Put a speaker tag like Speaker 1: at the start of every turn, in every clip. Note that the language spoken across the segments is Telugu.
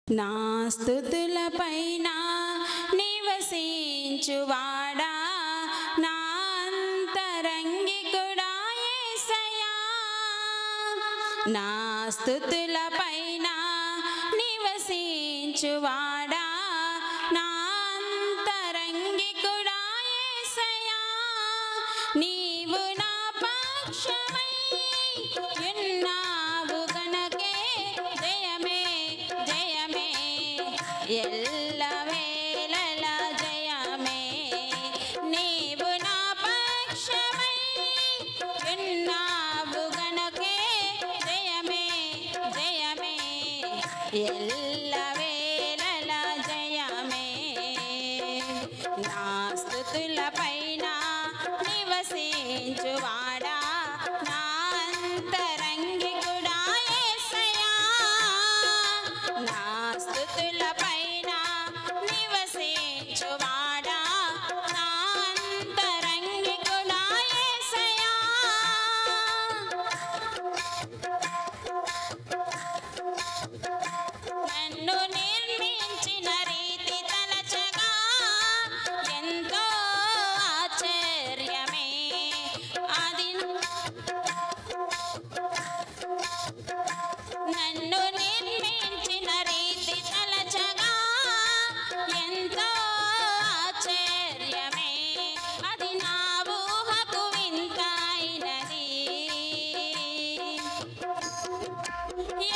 Speaker 1: నా స్తుతులపైన నివసించువాడా నా అంతరంగికుడా యేసయ్యా నా స్తుతులపైన నివసించువాడా నా అంతరంగికుడా యేసయ్యా నీవు నా పక్షమై ఉన్నావు గనకే జయమే జయమే ఎల్లవేళల జయమే నీవు నా పక్షమై ఉన్నావు గనకే జయమే జయమే ఎల్లవేళల జయమే నా స్తుతులపైన నివసించువాడా నా అంతరంగికుడా యేసయ్యా నా స్తుతులపైన నివసించువాడా నా అంతరంగికుడా యేసయ్యా నన్ను నిర్మించిన రీతి తలచగా ఎంతో ఆశ్చర్యమే అది నన్ను నిర్మించిన రీతి తలచగా ఎంతో ఆశ్చర్యమే అది నా ఊహకు వింతైనది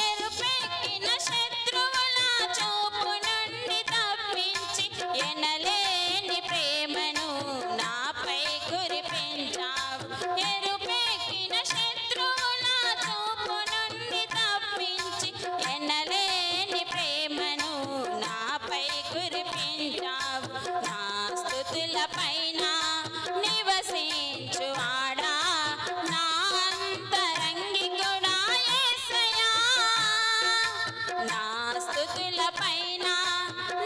Speaker 1: ఎరుపెక్కిన శత్రువుల చూపు నుండి తప్పించి ఎనలేని ప్రేమను నాపై కురిపించావు ఎరుపెక్కిన శత్రువుల చూపు నుండి తప్పించి ఎనలేని ప్రేమను నాపై కురిపించావు నా స్తుతులపైన నివసించువాడా నా అంతరంగికుడా యేసయ్యా నా స్తుతులపైన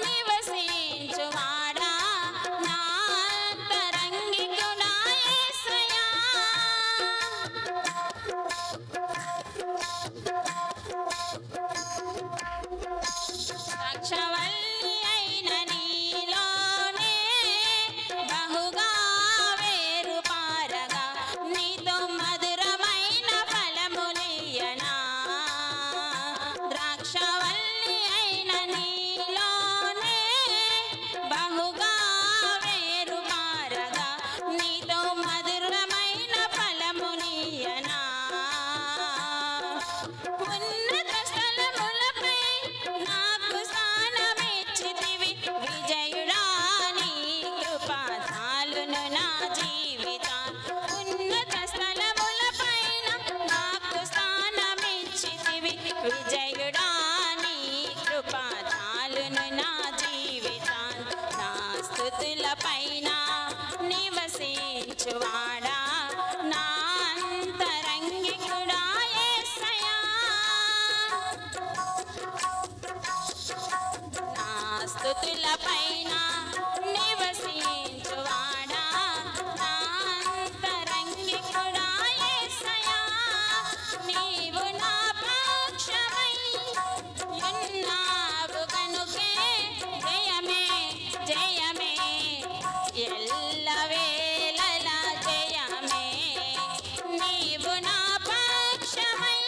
Speaker 1: నివసించువాడా నా అంతరంగికుడా యేసయ్యా ద్రాక్షవల్లి అయిన నీలోనే బహుగా వేరు పారగా నీతో మధురమైన ఫలములియనా ద్రాక్షవల్లి అయిన నీలోనే బహుగా వేరు పారగా నీతో మధురమైన ఫలములియనా ఉన్నత స్థలములపై నాకు స్థానమిచ్చితివి విజయుడా నీ కృప చాలును నా జీవితం ఉన్నత స్థలములపైన నాకు స్థానమిచ్చితివి విజయుడా నీ కృప చాలును నా జీవితం నా స్తుతులపైన నివసించువాడా నా అంతరంగికుడా యేసయ్యా నా స్తుతులపైన నివసించువాడా నా అంతరంగికుడా యేసయ్యా నీవు నా పక్షమై ఉన్నావు గనుకే జయమే జయమే ఎల్లవేళల జయమే నీవు నా పక్షమై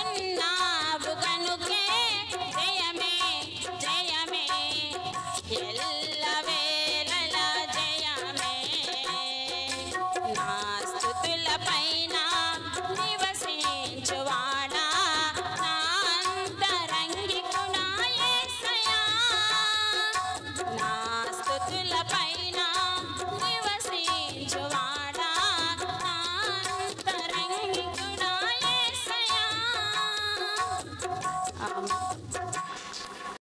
Speaker 1: ఉన్నావు గనుకే జయమే జయమే ఎల్లవేళల జయమే నా స్తుతులపై